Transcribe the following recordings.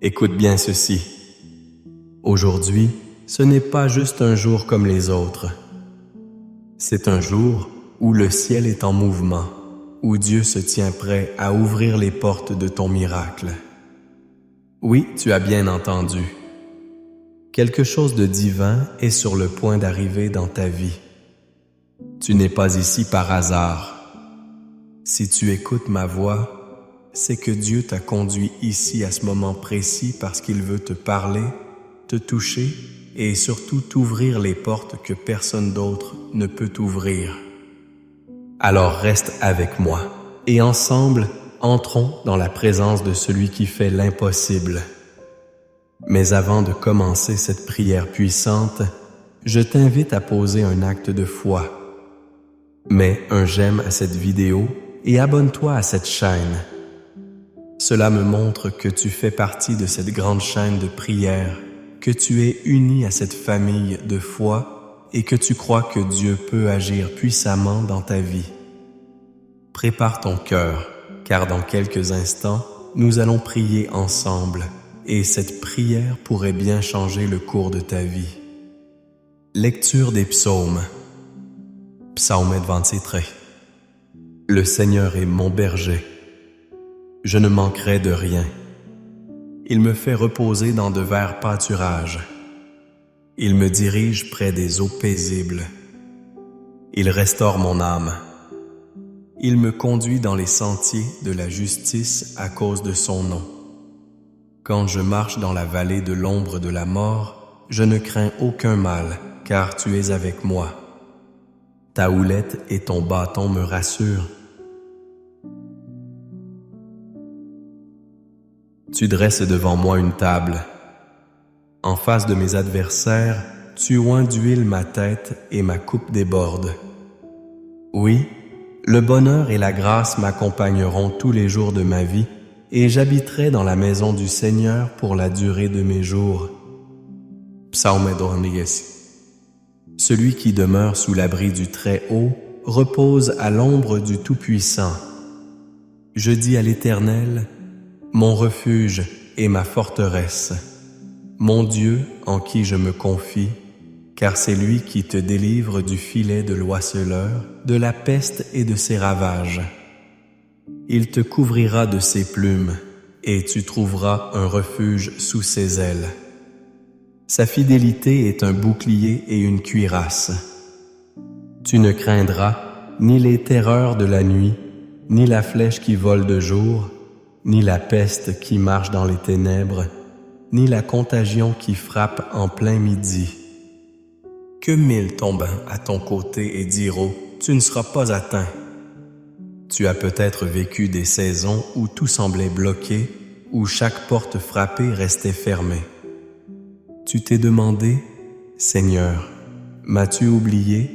Écoute bien ceci. Aujourd'hui, ce n'est pas juste un jour comme les autres. C'est un jour où le ciel est en mouvement, où Dieu se tient prêt à ouvrir les portes de ton miracle. Oui, tu as bien entendu. Quelque chose de divin est sur le point d'arriver dans ta vie. Tu n'es pas ici par hasard. Si tu écoutes ma voix, c'est que Dieu t'a conduit ici à ce moment précis parce qu'il veut te parler, te toucher et surtout t'ouvrir les portes que personne d'autre ne peut t'ouvrir. Alors reste avec moi et ensemble, entrons dans la présence de celui qui fait l'impossible. Mais avant de commencer cette prière puissante, je t'invite à poser un acte de foi. Mets un j'aime à cette vidéo et abonne-toi à cette chaîne. Cela me montre que tu fais partie de cette grande chaîne de prière, que tu es uni à cette famille de foi et que tu crois que Dieu peut agir puissamment dans ta vie. Prépare ton cœur, car dans quelques instants, nous allons prier ensemble et cette prière pourrait bien changer le cours de ta vie. Lecture des psaumes. Psaume 23. Le Seigneur est mon berger. Je ne manquerai de rien. Il me fait reposer dans de verts pâturages. Il me dirige près des eaux paisibles. Il restaure mon âme. Il me conduit dans les sentiers de la justice à cause de son nom. Quand je marche dans la vallée de l'ombre de la mort, je ne crains aucun mal, car tu es avec moi. Ta houlette et ton bâton me rassurent. Tu dresses devant moi une table. En face de mes adversaires, tu oins d'huile ma tête et ma coupe déborde. Oui, le bonheur et la grâce m'accompagneront tous les jours de ma vie et j'habiterai dans la maison du Seigneur pour la durée de mes jours. Psaume 23. Celui qui demeure sous l'abri du Très-Haut repose à l'ombre du Tout-Puissant. Je dis à l'Éternel, mon refuge et ma forteresse, mon Dieu en qui je me confie, car c'est lui qui te délivre du filet de l'oiseleur, de la peste et de ses ravages. Il te couvrira de ses plumes, et tu trouveras un refuge sous ses ailes. Sa fidélité est un bouclier et une cuirasse. Tu ne craindras ni les terreurs de la nuit, ni la flèche qui vole de jour, ni la peste qui marche dans les ténèbres, ni la contagion qui frappe en plein midi. Que 1000 tombent à ton côté et diront, tu ne seras pas atteint. Tu as peut-être vécu des saisons où tout semblait bloqué, où chaque porte frappée restait fermée. Tu t'es demandé, Seigneur, m'as-tu oublié?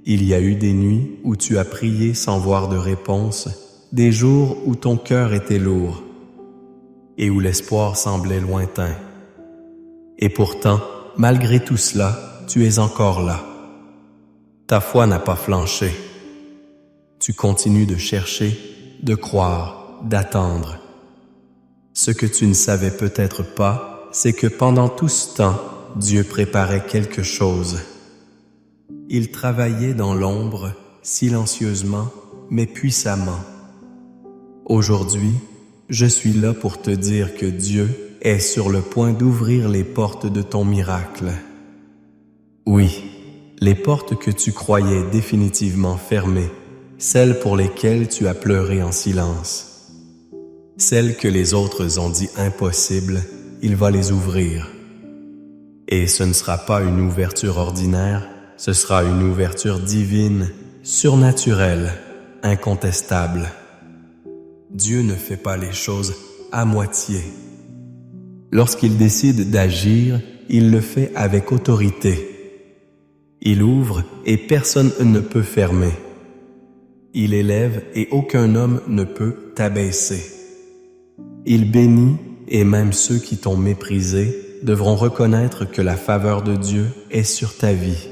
Il y a eu des nuits où tu as prié sans voir de réponse, des jours où ton cœur était lourd et où l'espoir semblait lointain. Et pourtant, malgré tout cela, tu es encore là. Ta foi n'a pas flanché. Tu continues de chercher, de croire, d'attendre. Ce que tu ne savais peut-être pas, c'est que pendant tout ce temps, Dieu préparait quelque chose. Il travaillait dans l'ombre, silencieusement, mais puissamment. Aujourd'hui, je suis là pour te dire que Dieu est sur le point d'ouvrir les portes de ton miracle. Oui, les portes que tu croyais définitivement fermées, celles pour lesquelles tu as pleuré en silence. Celles que les autres ont dit impossibles, il va les ouvrir. Et ce ne sera pas une ouverture ordinaire, ce sera une ouverture divine, surnaturelle, incontestable. Dieu ne fait pas les choses à moitié. Lorsqu'il décide d'agir, il le fait avec autorité. Il ouvre et personne ne peut fermer. Il élève et aucun homme ne peut t'abaisser. Il bénit et même ceux qui t'ont méprisé devront reconnaître que la faveur de Dieu est sur ta vie.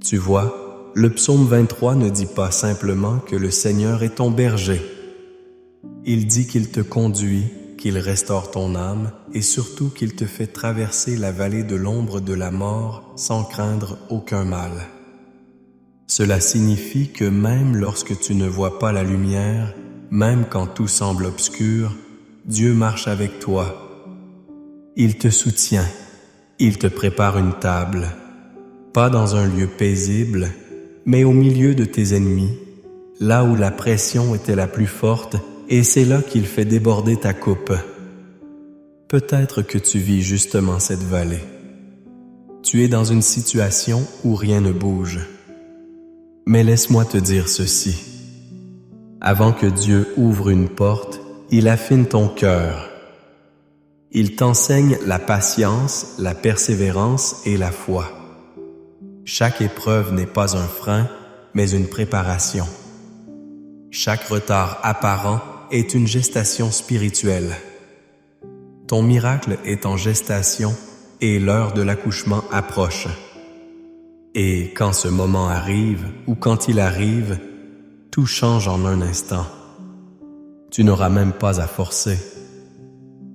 Tu vois, le psaume 23 ne dit pas simplement que le Seigneur est ton berger. Il dit qu'il te conduit, qu'il restaure ton âme et surtout qu'il te fait traverser la vallée de l'ombre de la mort sans craindre aucun mal. Cela signifie que même lorsque tu ne vois pas la lumière, même quand tout semble obscur, Dieu marche avec toi. Il te soutient, il te prépare une table, pas dans un lieu paisible, mais au milieu de tes ennemis, là où la pression était la plus forte, et c'est là qu'il fait déborder ta coupe. Peut-être que tu vis justement cette vallée. Tu es dans une situation où rien ne bouge. Mais laisse-moi te dire ceci. Avant que Dieu ouvre une porte, il affine ton cœur. Il t'enseigne la patience, la persévérance et la foi. Chaque épreuve n'est pas un frein, mais une préparation. Chaque retard apparent est une gestation spirituelle. Ton miracle est en gestation et l'heure de l'accouchement approche. Et quand ce moment arrive, ou quand il arrive, tout change en un instant. Tu n'auras même pas à forcer.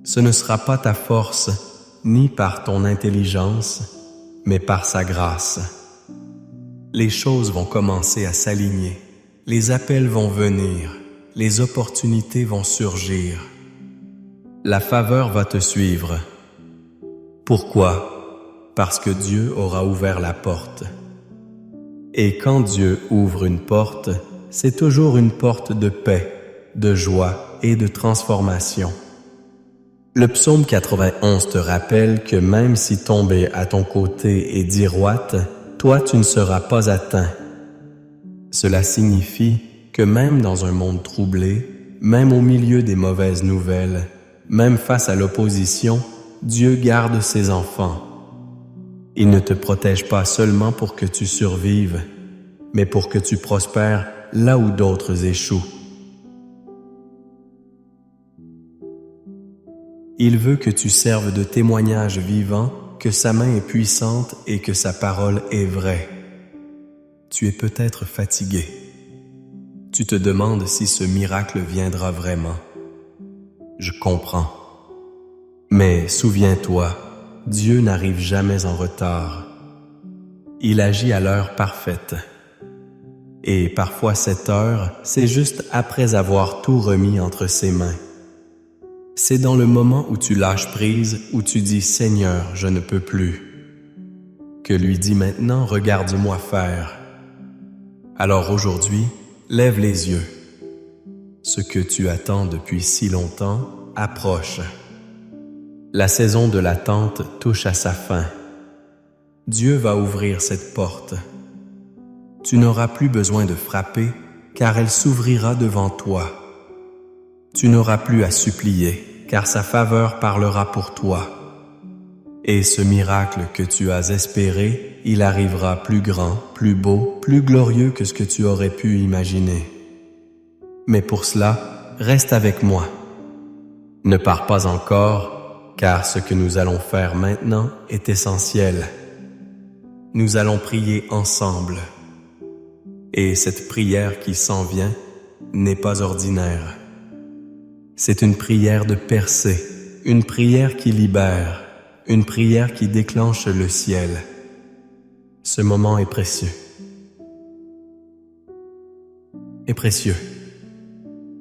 Ce ne sera pas ta force, ni par ton intelligence, mais par sa grâce. Les choses vont commencer à s'aligner, les appels vont venir, les opportunités vont surgir. La faveur va te suivre. Pourquoi? Parce que Dieu aura ouvert la porte. Et quand Dieu ouvre une porte, c'est toujours une porte de paix, de joie et de transformation. Le psaume 91 te rappelle que même si tomber à ton côté est d'Iroite, toi tu ne seras pas atteint. Cela signifie que même dans un monde troublé, même au milieu des mauvaises nouvelles, même face à l'opposition, Dieu garde ses enfants. Il ne te protège pas seulement pour que tu survives, mais pour que tu prospères là où d'autres échouent. Il veut que tu serves de témoignage vivant, que sa main est puissante et que sa parole est vraie. Tu es peut-être fatigué. Tu te demandes si ce miracle viendra vraiment. Je comprends. Mais souviens-toi, Dieu n'arrive jamais en retard. Il agit à l'heure parfaite. Et parfois cette heure, c'est juste après avoir tout remis entre ses mains. C'est dans le moment où tu lâches prise, où tu dis « Seigneur, je ne peux plus », que lui dit maintenant « Regarde-moi faire ». Alors aujourd'hui, lève les yeux. Ce que tu attends depuis si longtemps approche. La saison de l'attente touche à sa fin. Dieu va ouvrir cette porte. Tu n'auras plus besoin de frapper, car elle s'ouvrira devant toi. Tu n'auras plus à supplier, car sa faveur parlera pour toi. Et ce miracle que tu as espéré, il arrivera plus grand, plus beau, plus glorieux que ce que tu aurais pu imaginer. Mais pour cela, reste avec moi. Ne pars pas encore, car ce que nous allons faire maintenant est essentiel. Nous allons prier ensemble. Et cette prière qui s'en vient n'est pas ordinaire. C'est une prière de percée, une prière qui libère, une prière qui déclenche le ciel. Ce moment est précieux. Est précieux.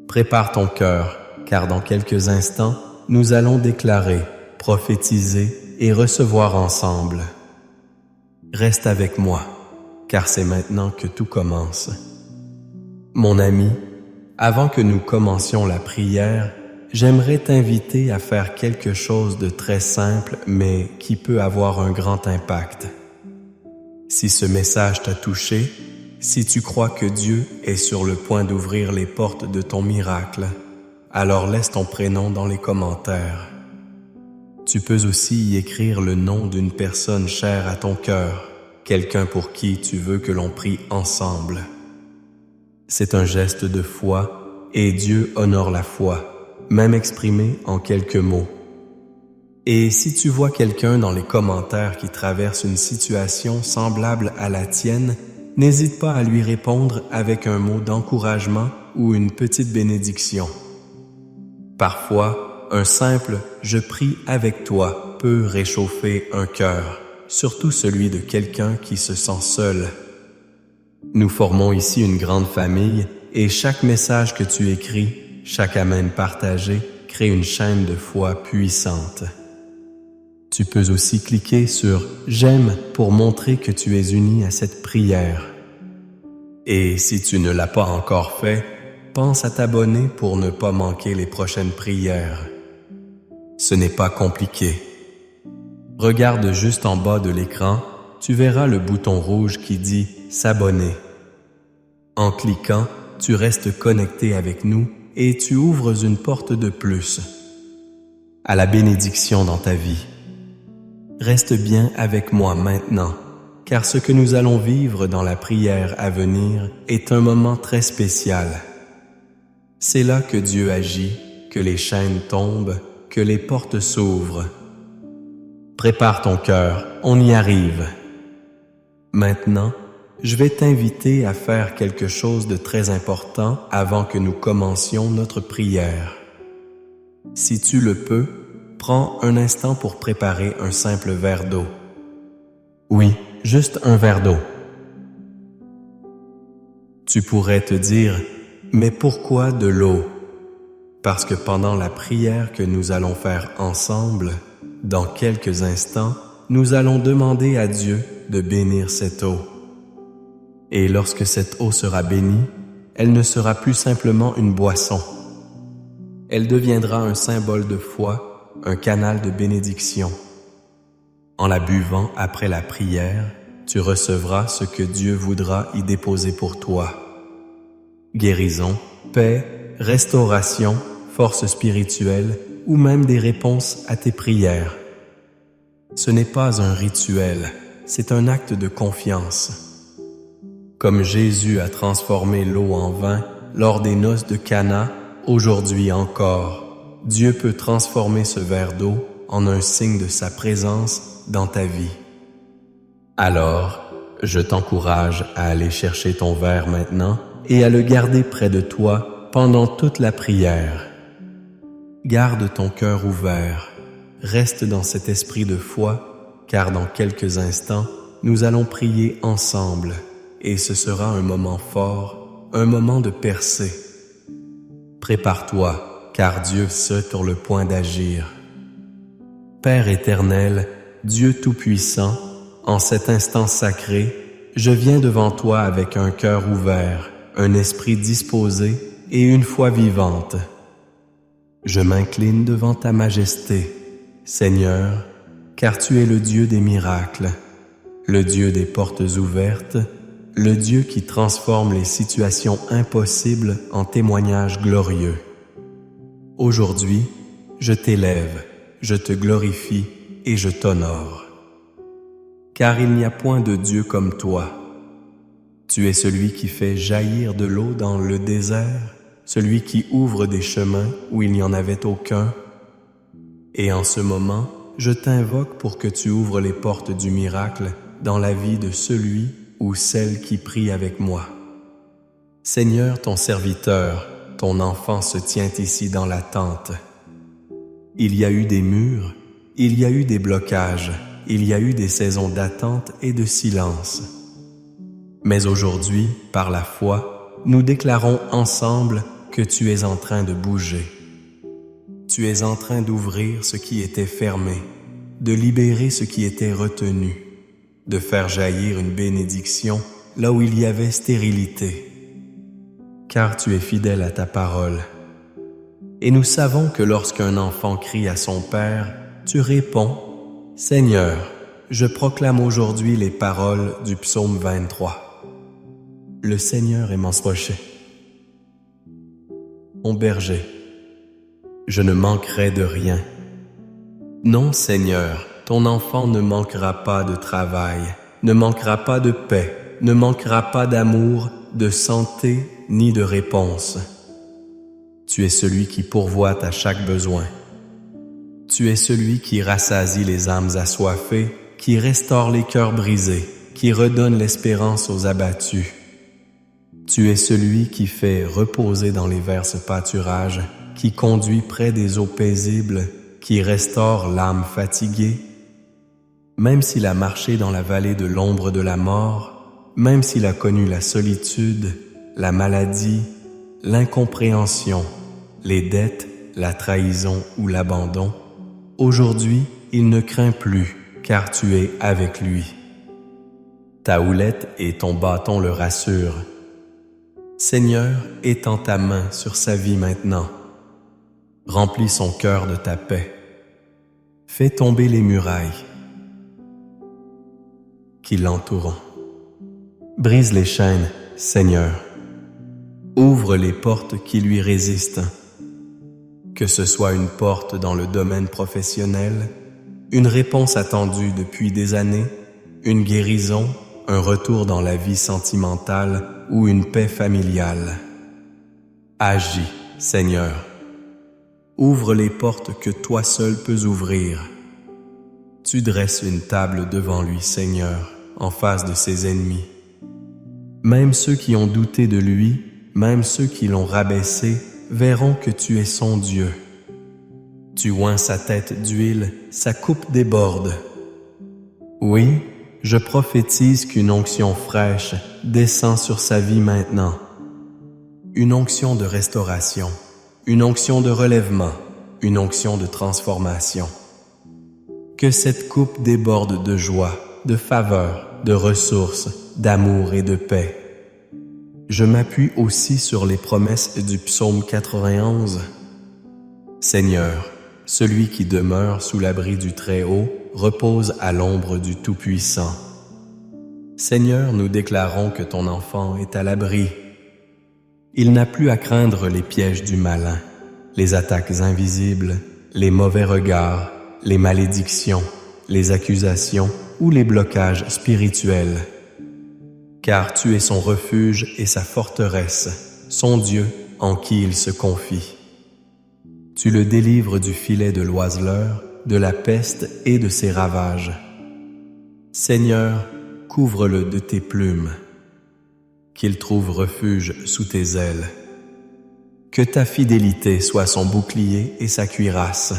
Prépare ton cœur, car dans quelques instants, nous allons déclarer, prophétiser et recevoir ensemble. Reste avec moi, car c'est maintenant que tout commence. Mon ami, avant que nous commencions la prière, j'aimerais t'inviter à faire quelque chose de très simple, mais qui peut avoir un grand impact. Si ce message t'a touché, si tu crois que Dieu est sur le point d'ouvrir les portes de ton miracle, alors laisse ton prénom dans les commentaires. Tu peux aussi y écrire le nom d'une personne chère à ton cœur, quelqu'un pour qui tu veux que l'on prie ensemble. C'est un geste de foi et Dieu honore la foi, même exprimée en quelques mots. Et si tu vois quelqu'un dans les commentaires qui traverse une situation semblable à la tienne, n'hésite pas à lui répondre avec un mot d'encouragement ou une petite bénédiction. Parfois, un simple « je prie avec toi » peut réchauffer un cœur, surtout celui de quelqu'un qui se sent seul. Nous formons ici une grande famille et chaque message que tu écris, chaque amen partagé, crée une chaîne de foi puissante. Tu peux aussi cliquer sur « J'aime » pour montrer que tu es uni à cette prière. Et si tu ne l'as pas encore fait, pense à t'abonner pour ne pas manquer les prochaines prières. Ce n'est pas compliqué. Regarde juste en bas de l'écran, tu verras le bouton rouge qui dit « S'abonner ». En cliquant, tu restes connecté avec nous et tu ouvres une porte de plus à la bénédiction dans ta vie. Reste bien avec moi maintenant, car ce que nous allons vivre dans la prière à venir est un moment très spécial. C'est là que Dieu agit, que les chaînes tombent, que les portes s'ouvrent. Prépare ton cœur, on y arrive. Maintenant, je vais t'inviter à faire quelque chose de très important avant que nous commencions notre prière. Si tu le peux, prends un instant pour préparer un simple verre d'eau. Oui, juste un verre d'eau. Tu pourrais te dire, mais pourquoi de l'eau? Parce que pendant la prière que nous allons faire ensemble, dans quelques instants, nous allons demander à Dieu de bénir cette eau. Et lorsque cette eau sera bénie, elle ne sera plus simplement une boisson. Elle deviendra un symbole de foi, un canal de bénédiction. En la buvant après la prière, tu recevras ce que Dieu voudra y déposer pour toi. Guérison, paix, restauration, force spirituelle ou même des réponses à tes prières. Ce n'est pas un rituel, c'est un acte de confiance. Comme Jésus a transformé l'eau en vin lors des noces de Cana, aujourd'hui encore, Dieu peut transformer ce verre d'eau en un signe de sa présence dans ta vie. Alors, je t'encourage à aller chercher ton verre maintenant et à le garder près de toi pendant toute la prière. Garde ton cœur ouvert, reste dans cet esprit de foi, car dans quelques instants, nous allons prier ensemble. Et ce sera un moment fort, un moment de percée. Prépare-toi, car Dieu est sur le point d'agir. Père éternel, Dieu Tout-Puissant, en cet instant sacré, je viens devant toi avec un cœur ouvert, un esprit disposé et une foi vivante. Je m'incline devant ta majesté, Seigneur, car tu es le Dieu des miracles, le Dieu des portes ouvertes, le Dieu qui transforme les situations impossibles en témoignages glorieux. Aujourd'hui, je t'élève, je te glorifie et je t'honore. Car il n'y a point de Dieu comme toi. Tu es celui qui fait jaillir de l'eau dans le désert, celui qui ouvre des chemins où il n'y en avait aucun. Et en ce moment, je t'invoque pour que tu ouvres les portes du miracle dans la vie de celui ou celle qui prie avec moi. Seigneur, ton serviteur, ton enfant se tient ici dans l'attente. Il y a eu des murs, il y a eu des blocages, il y a eu des saisons d'attente et de silence. Mais aujourd'hui, par la foi, nous déclarons ensemble que tu es en train de bouger. Tu es en train d'ouvrir ce qui était fermé, de libérer ce qui était retenu, de faire jaillir une bénédiction là où il y avait stérilité. Car tu es fidèle à ta parole. Et nous savons que lorsqu'un enfant crie à son Père, tu réponds, « Seigneur, je proclame aujourd'hui les paroles du psaume 23. Le Seigneur est mon rocher, mon berger. Je ne manquerai de rien. Non, Seigneur, ton enfant ne manquera pas de travail, ne manquera pas de paix, ne manquera pas d'amour, de santé, ni de réponse. Tu es celui qui pourvoit à chaque besoin. Tu es celui qui rassasie les âmes assoiffées, qui restaure les cœurs brisés, qui redonne l'espérance aux abattus. Tu es celui qui fait reposer dans les verts pâturages, qui conduit près des eaux paisibles, qui restaure l'âme fatiguée. Même s'il a marché dans la vallée de l'ombre de la mort, même s'il a connu la solitude, la maladie, l'incompréhension, les dettes, la trahison ou l'abandon, aujourd'hui, il ne craint plus, car tu es avec lui. Ta houlette et ton bâton le rassurent. Seigneur, étends ta main sur sa vie maintenant. Remplis son cœur de ta paix. Fais tomber les murailles qui l'entourent. Brise les chaînes, Seigneur. Ouvre les portes qui lui résistent. Que ce soit une porte dans le domaine professionnel, une réponse attendue depuis des années, une guérison, un retour dans la vie sentimentale ou une paix familiale. Agis, Seigneur. Ouvre les portes que toi seul peux ouvrir. Tu dresses une table devant lui, Seigneur, en face de ses ennemis. Même ceux qui ont douté de lui, même ceux qui l'ont rabaissé, verront que tu es son Dieu. Tu oins sa tête d'huile, sa coupe déborde. Oui, je prophétise qu'une onction fraîche descend sur sa vie maintenant. Une onction de restauration, une onction de relèvement, une onction de transformation. Que cette coupe déborde de joie, de faveur, de ressources, d'amour et de paix. Je m'appuie aussi sur les promesses du psaume 91. Seigneur, celui qui demeure sous l'abri du Très-Haut repose à l'ombre du Tout-Puissant. Seigneur, nous déclarons que ton enfant est à l'abri. Il n'a plus à craindre les pièges du malin, les attaques invisibles, les mauvais regards, les malédictions, les accusations ou les blocages spirituels. Car tu es son refuge et sa forteresse, son Dieu en qui il se confie. Tu le délivres du filet de l'oiseleur, de la peste et de ses ravages. Seigneur, couvre-le de tes plumes, qu'il trouve refuge sous tes ailes. Que ta fidélité soit son bouclier et sa cuirasse.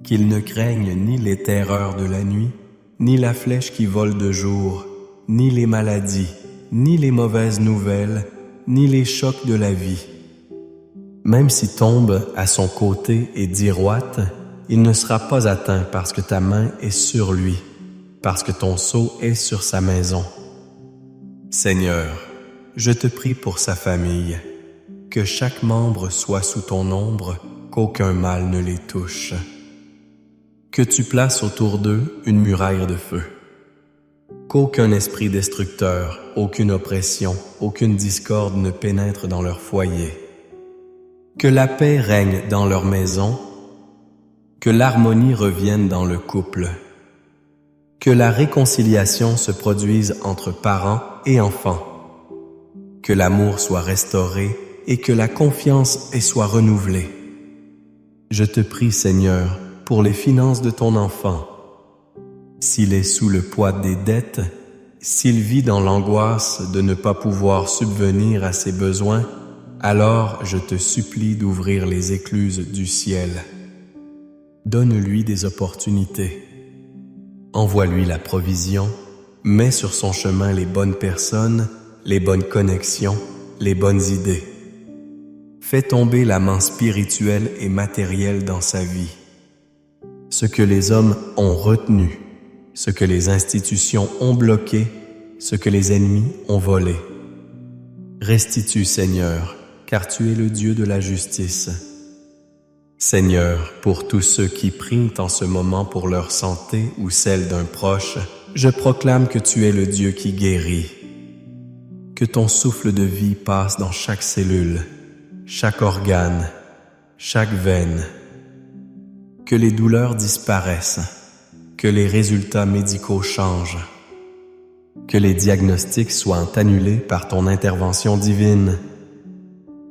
Qu'il ne craigne ni les terreurs de la nuit, ni la flèche qui vole de jour, ni les maladies, ni les mauvaises nouvelles, ni les chocs de la vie. Même si tombe à son côté et diroite, il ne sera pas atteint parce que ta main est sur lui, parce que ton sceau est sur sa maison. Seigneur, je te prie pour sa famille, que chaque membre soit sous ton ombre, qu'aucun mal ne les touche. Que tu places autour d'eux une muraille de feu. Qu'aucun esprit destructeur, aucune oppression, aucune discorde ne pénètre dans leur foyer. Que la paix règne dans leur maison, que l'harmonie revienne dans le couple, que la réconciliation se produise entre parents et enfants, que l'amour soit restauré et que la confiance soit renouvelée. Je te prie, Seigneur, pour les finances de ton enfant. S'il est sous le poids des dettes, s'il vit dans l'angoisse de ne pas pouvoir subvenir à ses besoins, alors je te supplie d'ouvrir les écluses du ciel. Donne-lui des opportunités. Envoie-lui la provision, mets sur son chemin les bonnes personnes, les bonnes connexions, les bonnes idées. Fais tomber la main spirituelle et matérielle dans sa vie. Ce que les hommes ont retenu, ce que les institutions ont bloqué, ce que les ennemis ont volé. Restitue, Seigneur, car tu es le Dieu de la justice. Seigneur, pour tous ceux qui prient en ce moment pour leur santé ou celle d'un proche, je proclame que tu es le Dieu qui guérit. Que ton souffle de vie passe dans chaque cellule, chaque organe, chaque veine. Que les douleurs disparaissent, que les résultats médicaux changent, que les diagnostics soient annulés par ton intervention divine.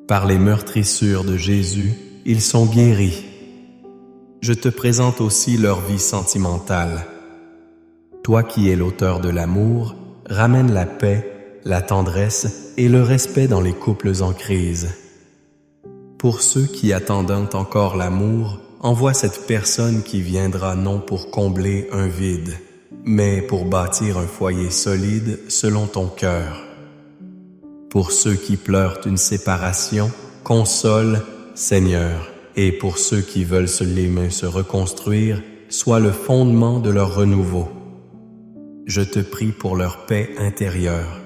Par les meurtrissures de Jésus, ils sont guéris. Je te présente aussi leur vie sentimentale. Toi qui es l'auteur de l'amour, ramène la paix, la tendresse et le respect dans les couples en crise. Pour ceux qui attendent encore l'amour, envoie cette personne qui viendra non pour combler un vide, mais pour bâtir un foyer solide selon ton cœur. Pour ceux qui pleurent une séparation, console, Seigneur, et pour ceux qui veulent se reconstruire, sois le fondement de leur renouveau. Je te prie pour leur paix intérieure.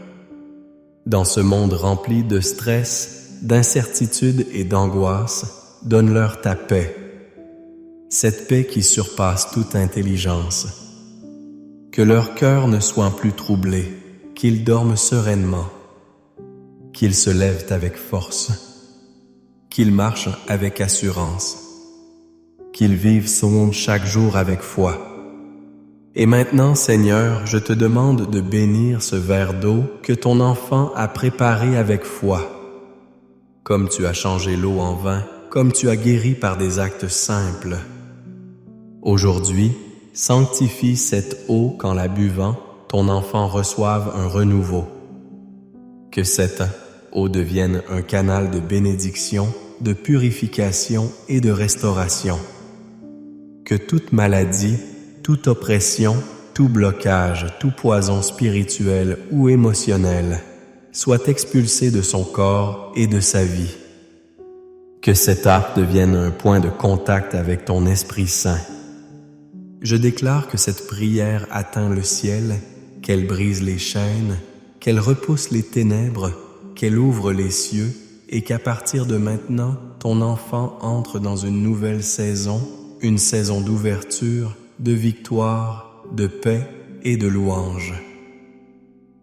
Dans ce monde rempli de stress, d'incertitude et d'angoisse, donne-leur ta paix. Cette paix qui surpasse toute intelligence. Que leur cœur ne soit plus troublé, qu'ils dorment sereinement, qu'ils se lèvent avec force, qu'ils marchent avec assurance, qu'ils vivent ce monde chaque jour avec foi. Et maintenant, Seigneur, je te demande de bénir ce verre d'eau que ton enfant a préparé avec foi. Comme tu as changé l'eau en vin, comme tu as guéri par des actes simples. Aujourd'hui, sanctifie cette eau qu'en la buvant, ton enfant reçoive un renouveau. Que cette eau devienne un canal de bénédiction, de purification et de restauration. Que toute maladie, toute oppression, tout blocage, tout poison spirituel ou émotionnel soit expulsé de son corps et de sa vie. Que cette arche devienne un point de contact avec ton Esprit Saint. Je déclare que cette prière atteint le ciel, qu'elle brise les chaînes, qu'elle repousse les ténèbres, qu'elle ouvre les cieux et qu'à partir de maintenant, ton enfant entre dans une nouvelle saison, une saison d'ouverture, de victoire, de paix et de louange.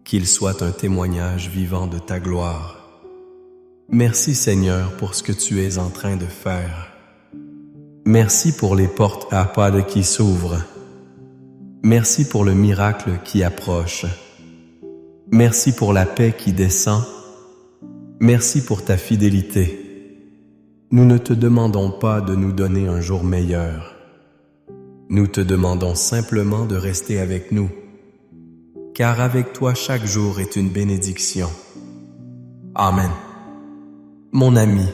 Qu'il soit un témoignage vivant de ta gloire. Merci Seigneur pour ce que tu es en train de faire. Merci pour les portes à pas de qui s'ouvrent. Merci pour le miracle qui approche. Merci pour la paix qui descend. Merci pour ta fidélité. Nous ne te demandons pas de nous donner un jour meilleur. Nous te demandons simplement de rester avec nous, car avec toi chaque jour est une bénédiction. Amen. Mon ami,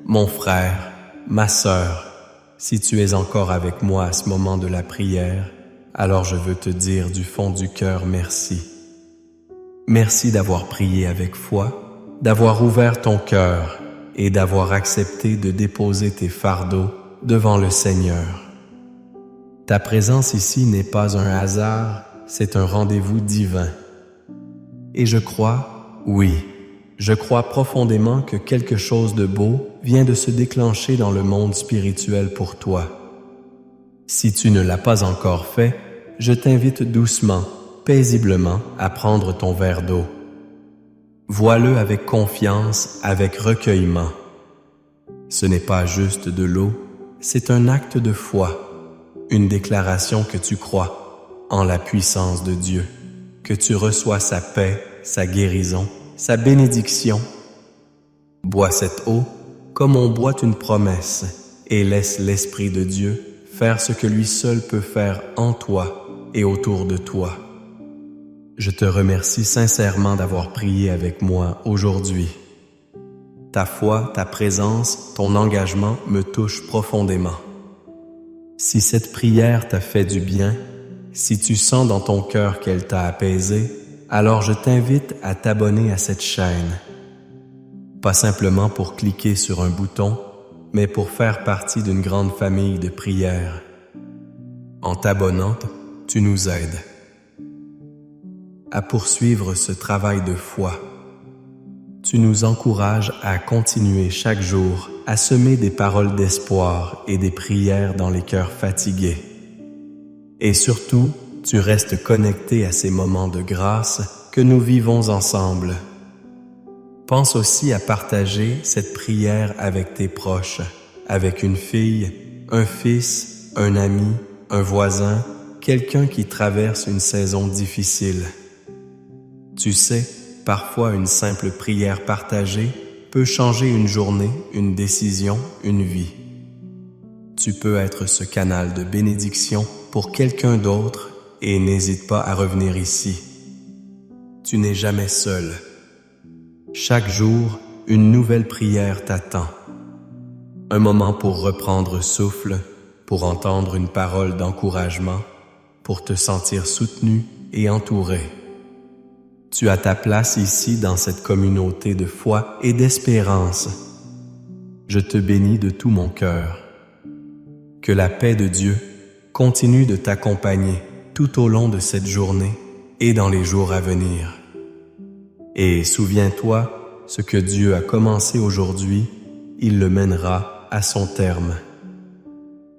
mon frère, ma sœur, si tu es encore avec moi à ce moment de la prière, alors je veux te dire du fond du cœur merci. Merci d'avoir prié avec foi, d'avoir ouvert ton cœur et d'avoir accepté de déposer tes fardeaux devant le Seigneur. Ta présence ici n'est pas un hasard, c'est un rendez-vous divin. Et je crois, oui, je crois profondément que quelque chose de beau vient de se déclencher dans le monde spirituel pour toi. Si tu ne l'as pas encore fait, je t'invite doucement, paisiblement à prendre ton verre d'eau. Vois-le avec confiance, avec recueillement. Ce n'est pas juste de l'eau, c'est un acte de foi. Une déclaration que tu crois en la puissance de Dieu, que tu reçois sa paix, sa guérison, sa bénédiction. Bois cette eau comme on boit une promesse et laisse l'Esprit de Dieu faire ce que lui seul peut faire en toi et autour de toi. Je te remercie sincèrement d'avoir prié avec moi aujourd'hui. Ta foi, ta présence, ton engagement me touchent profondément. Si cette prière t'a fait du bien, si tu sens dans ton cœur qu'elle t'a apaisé, alors je t'invite à t'abonner à cette chaîne. Pas simplement pour cliquer sur un bouton, mais pour faire partie d'une grande famille de prières. En t'abonnant, tu nous aides à poursuivre ce travail de foi. Tu nous encourages à continuer chaque jour à semer des paroles d'espoir et des prières dans les cœurs fatigués. Et surtout, tu restes connecté à ces moments de grâce que nous vivons ensemble. Pense aussi à partager cette prière avec tes proches, avec une fille, un fils, un ami, un voisin, quelqu'un qui traverse une saison difficile. Tu sais, parfois une simple prière partagée peut changer une journée, une décision, une vie. Tu peux être ce canal de bénédiction pour quelqu'un d'autre et n'hésite pas à revenir ici. Tu n'es jamais seul. Chaque jour, une nouvelle prière t'attend. Un moment pour reprendre souffle, pour entendre une parole d'encouragement, pour te sentir soutenu et entouré. Tu as ta place ici dans cette communauté de foi et d'espérance. Je te bénis de tout mon cœur. Que la paix de Dieu continue de t'accompagner tout au long de cette journée et dans les jours à venir. Et souviens-toi, ce que Dieu a commencé aujourd'hui, il le mènera à son terme.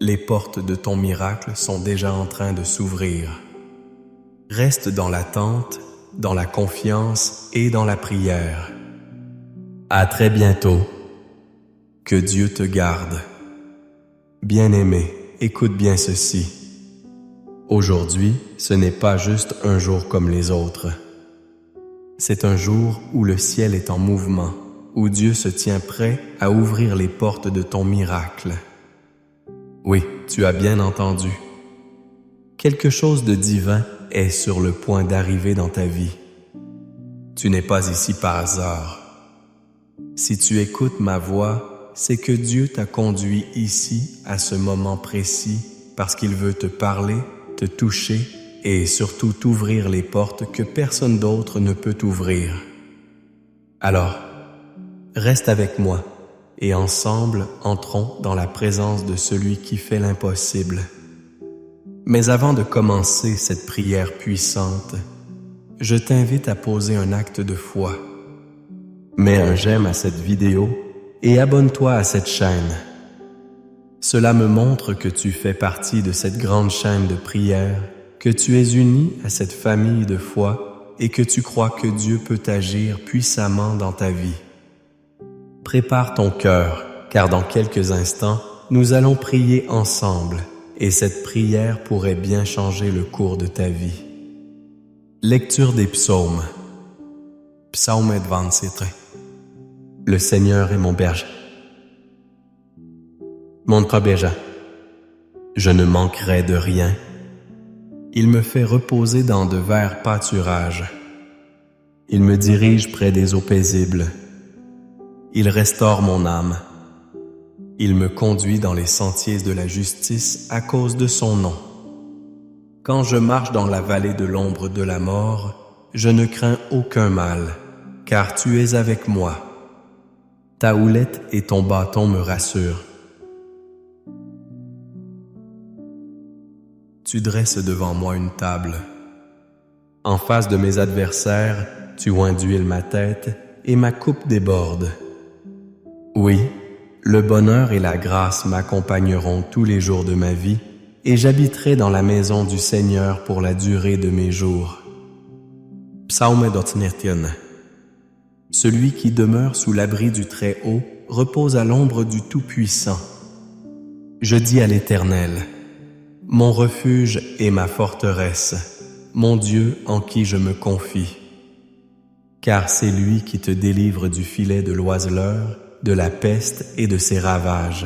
Les portes de ton miracle sont déjà en train de s'ouvrir. Reste dans l'attente, dans la confiance et dans la prière. À très bientôt. Que Dieu te garde. Bien-aimé, écoute bien ceci. Aujourd'hui, ce n'est pas juste un jour comme les autres. C'est un jour où le ciel est en mouvement, où Dieu se tient prêt à ouvrir les portes de ton miracle. Oui, tu as bien entendu. Quelque chose de divin est sur le point d'arriver dans ta vie. Tu n'es pas ici par hasard. Si tu écoutes ma voix, c'est que Dieu t'a conduit ici à ce moment précis parce qu'il veut te parler, te toucher et surtout t'ouvrir les portes que personne d'autre ne peut ouvrir. Alors, reste avec moi et ensemble entrons dans la présence de celui qui fait l'impossible. Mais avant de commencer cette prière puissante, je t'invite à poser un acte de foi. Mets un j'aime à cette vidéo et abonne-toi à cette chaîne. Cela me montre que tu fais partie de cette grande chaîne de prière, que tu es uni à cette famille de foi et que tu crois que Dieu peut agir puissamment dans ta vie. Prépare ton cœur, car dans quelques instants, nous allons prier ensemble et cette prière pourrait bien changer le cours de ta vie. Lecture des psaumes. Psaume 27. Le Seigneur est mon berger. Mon protéger. Je ne manquerai de rien. Il me fait reposer dans de verts pâturages. Il me dirige près des eaux paisibles. Il restaure mon âme. Il me conduit dans les sentiers de la justice à cause de son nom. Quand je marche dans la vallée de l'ombre de la mort, je ne crains aucun mal, car tu es avec moi. Ta houlette et ton bâton me rassurent. Tu dresses devant moi une table. En face de mes adversaires, tu oins d'huile ma tête et ma coupe déborde. Oui, le bonheur et la grâce m'accompagneront tous les jours de ma vie et j'habiterai dans la maison du Seigneur pour la durée de mes jours. Psaume 29. Celui qui demeure sous l'abri du Très-Haut repose à l'ombre du Tout-Puissant. Je dis à l'Éternel, mon refuge et ma forteresse, mon Dieu en qui je me confie. Car c'est lui qui te délivre du filet de l'oiseleur, de la peste et de ses ravages.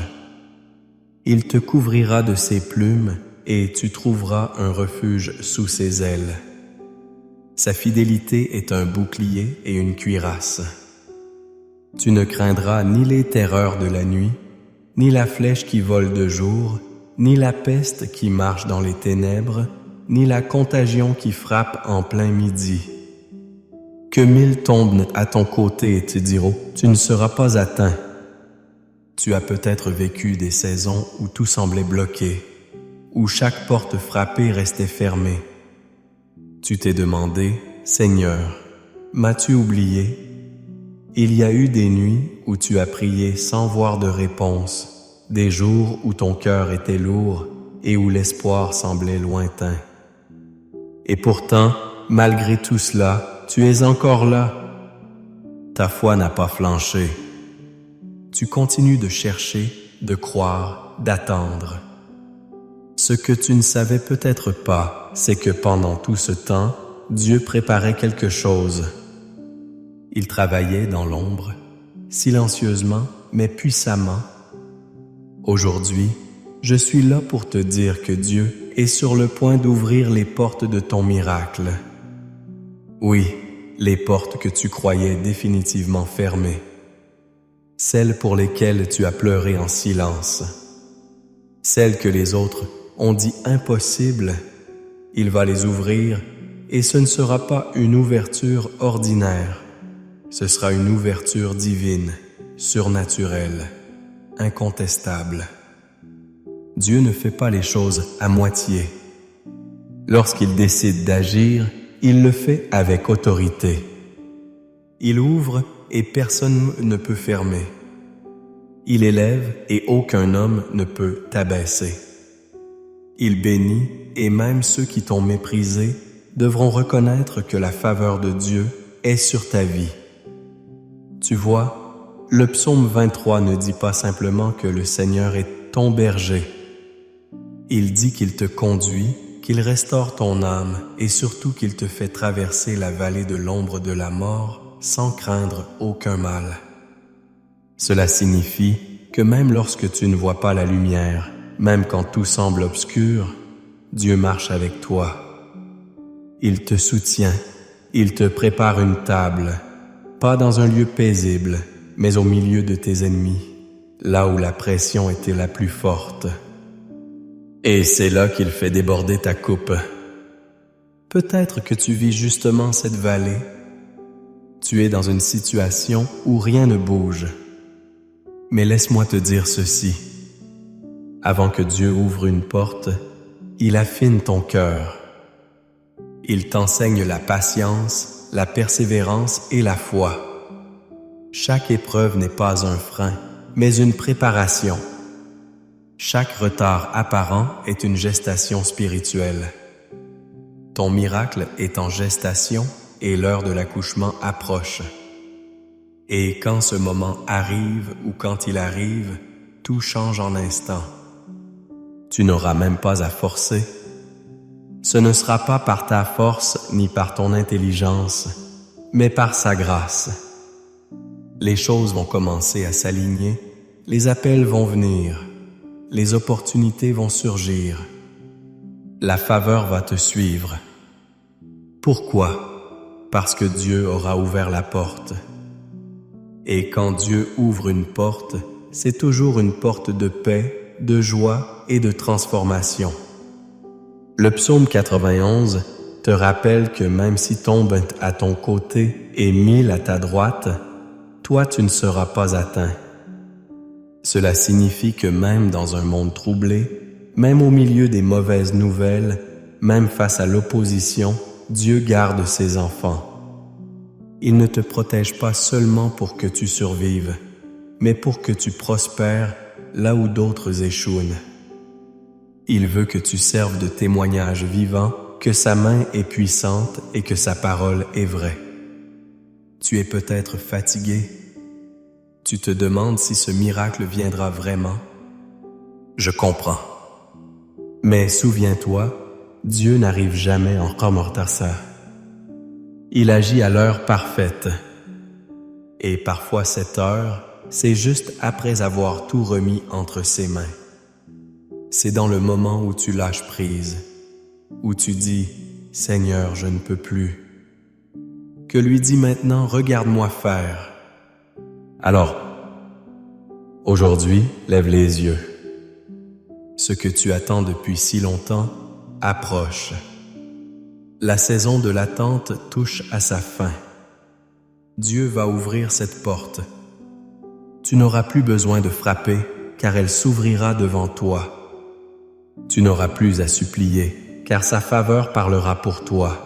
Il te couvrira de ses plumes et tu trouveras un refuge sous ses ailes. Sa fidélité est un bouclier et une cuirasse. Tu ne craindras ni les terreurs de la nuit, ni la flèche qui vole de jour, ni la peste qui marche dans les ténèbres, ni la contagion qui frappe en plein midi. Que 1000 tombent à ton côté et te diront, tu ne seras pas atteint. Tu as peut-être vécu des saisons où tout semblait bloqué, où chaque porte frappée restait fermée. Tu t'es demandé, Seigneur, m'as-tu oublié? Il y a eu des nuits où tu as prié sans voir de réponse, des jours où ton cœur était lourd et où l'espoir semblait lointain. Et pourtant, malgré tout cela, tu es encore là. Ta foi n'a pas flanché. Tu continues de chercher, de croire, d'attendre. Ce que tu ne savais peut-être pas, c'est que pendant tout ce temps, Dieu préparait quelque chose. Il travaillait dans l'ombre, silencieusement mais puissamment. Aujourd'hui, je suis là pour te dire que Dieu est sur le point d'ouvrir les portes de ton miracle. Oui, les portes que tu croyais définitivement fermées. celles pour lesquelles tu as pleuré en silence, celles que les autres ont dit impossibles, il va les ouvrir et ce ne sera pas une ouverture ordinaire, ce sera une ouverture divine, surnaturelle, incontestable. Dieu ne fait pas les choses à moitié. Lorsqu'il décide d'agir, il le fait avec autorité. Il ouvre et personne ne peut fermer. Il élève et aucun homme ne peut t'abaisser. Il bénit et même ceux qui t'ont méprisé devront reconnaître que la faveur de Dieu est sur ta vie. Tu vois, le psaume 23 ne dit pas simplement que le Seigneur est ton berger. Il dit qu'il te conduit, qu'il restaure ton âme et surtout qu'il te fait traverser la vallée de l'ombre de la mort sans craindre aucun mal. Cela signifie que même lorsque tu ne vois pas la lumière, même quand tout semble obscur, Dieu marche avec toi. Il te soutient, il te prépare une table, pas dans un lieu paisible, mais au milieu de tes ennemis, là où la pression était la plus forte. Et c'est là qu'il fait déborder ta coupe. Peut-être que tu vis justement cette vallée. Tu es dans une situation où rien ne bouge. Mais laisse-moi te dire ceci. Avant que Dieu ouvre une porte, il affine ton cœur. Il t'enseigne la patience, la persévérance et la foi. Chaque épreuve n'est pas un frein, mais une préparation. Chaque retard apparent est une gestation spirituelle. Ton miracle est en gestation et l'heure de l'accouchement approche. Et quand ce moment arrive ou quand il arrive, tout change en instant. Tu n'auras même pas à forcer. Ce ne sera pas par ta force ni par ton intelligence, mais par sa grâce. Les choses vont commencer à s'aligner, les appels vont venir, les opportunités vont surgir. La faveur va te suivre. Pourquoi? Parce que Dieu aura ouvert la porte. Et quand Dieu ouvre une porte, c'est toujours une porte de paix, de joie et de transformation. Le psaume 91 te rappelle que même si tombent à ton côté et 1000 à ta droite, toi tu ne seras pas atteint. Cela signifie que même dans un monde troublé, même au milieu des mauvaises nouvelles, même face à l'opposition, Dieu garde ses enfants. Il ne te protège pas seulement pour que tu survives, mais pour que tu prospères là où d'autres échouent. Il veut que tu serves de témoignage vivant, que sa main est puissante et que sa parole est vraie. Tu es peut-être fatigué. Tu te demandes si ce miracle viendra vraiment. Je comprends. Mais souviens-toi, Dieu n'arrive jamais en retardataire. Il agit à l'heure parfaite. Et parfois cette heure, c'est juste après avoir tout remis entre ses mains. C'est dans le moment où tu lâches prise, où tu dis « Seigneur, je ne peux plus », que lui dit maintenant « Regarde-moi faire ». Alors, aujourd'hui, lève les yeux. Ce que tu attends depuis si longtemps approche. La saison de l'attente touche à sa fin. Dieu va ouvrir cette porte. Tu n'auras plus besoin de frapper, car elle s'ouvrira devant toi. Tu n'auras plus à supplier, car sa faveur parlera pour toi.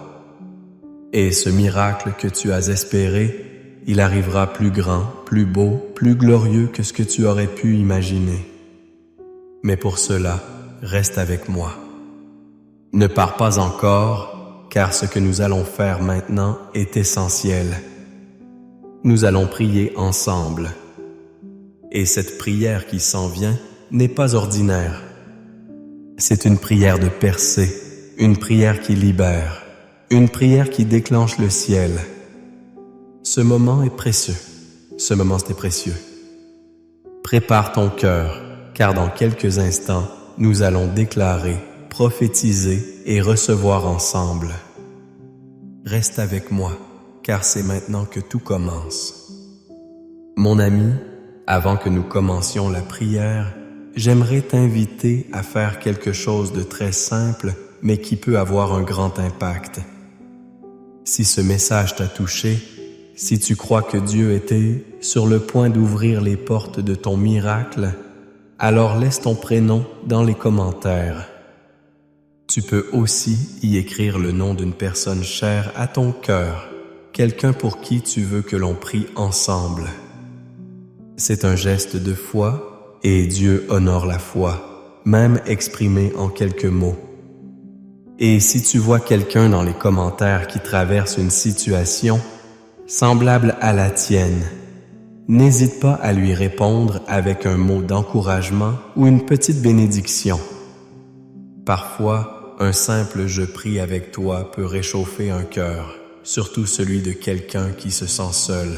Et ce miracle que tu as espéré, il arrivera plus grand, plus beau, plus glorieux que ce que tu aurais pu imaginer. Mais pour cela, reste avec moi. Ne pars pas encore, car ce que nous allons faire maintenant est essentiel. Nous allons prier ensemble. Et cette prière qui s'en vient n'est pas ordinaire. C'est une prière de percée, une prière qui libère, une prière qui déclenche le ciel. Ce moment est précieux. Ce moment c'est précieux. Prépare ton cœur, car dans quelques instants, nous allons déclarer, prophétiser et recevoir ensemble. Reste avec moi, car c'est maintenant que tout commence. Mon ami, Avant que nous commencions la prière, j'aimerais t'inviter à faire quelque chose de très simple, mais qui peut avoir un grand impact. Si ce message t'a touché, si tu crois que Dieu était sur le point d'ouvrir les portes de ton miracle, alors laisse ton prénom dans les commentaires. Tu peux aussi y écrire le nom d'une personne chère à ton cœur, quelqu'un pour qui tu veux que l'on prie ensemble. C'est un geste de foi et Dieu honore la foi, même exprimée en quelques mots. Et si tu vois quelqu'un dans les commentaires qui traverse une situation semblable à la tienne, n'hésite pas à lui répondre avec un mot d'encouragement ou une petite bénédiction. Parfois, un simple « je prie avec toi » peut réchauffer un cœur, surtout celui de quelqu'un qui se sent seul.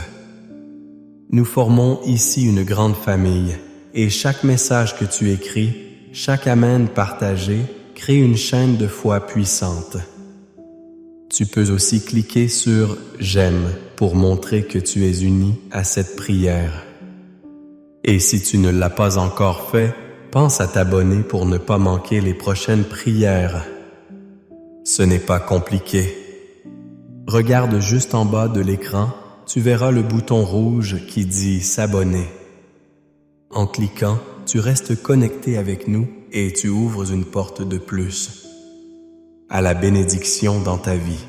Nous formons ici une grande famille et chaque message que tu écris, chaque amen partagé crée une chaîne de foi puissante. Tu peux aussi cliquer sur « J'aime » pour montrer que tu es uni à cette prière. Et si tu ne l'as pas encore fait, pense à t'abonner pour ne pas manquer les prochaines prières. Ce n'est pas compliqué. Regarde juste en bas de l'écran, tu verras le bouton rouge qui dit « S'abonner ». En cliquant, tu restes connecté avec nous et tu ouvres une porte de plus à la bénédiction dans ta vie.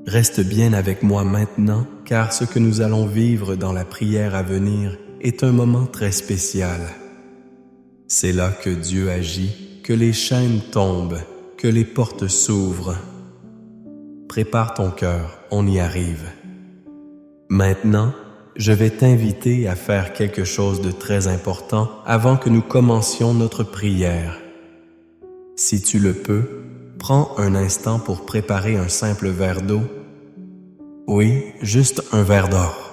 Reste bien avec moi maintenant, car ce que nous allons vivre dans la prière à venir est un moment très spécial. C'est là que Dieu agit, que les chaînes tombent, que les portes s'ouvrent. Prépare ton cœur, on y arrive. Maintenant, je vais t'inviter à faire quelque chose de très important avant que nous commencions notre prière. Si tu le peux, prends un instant pour préparer un simple verre d'eau. Oui, juste un verre d'or.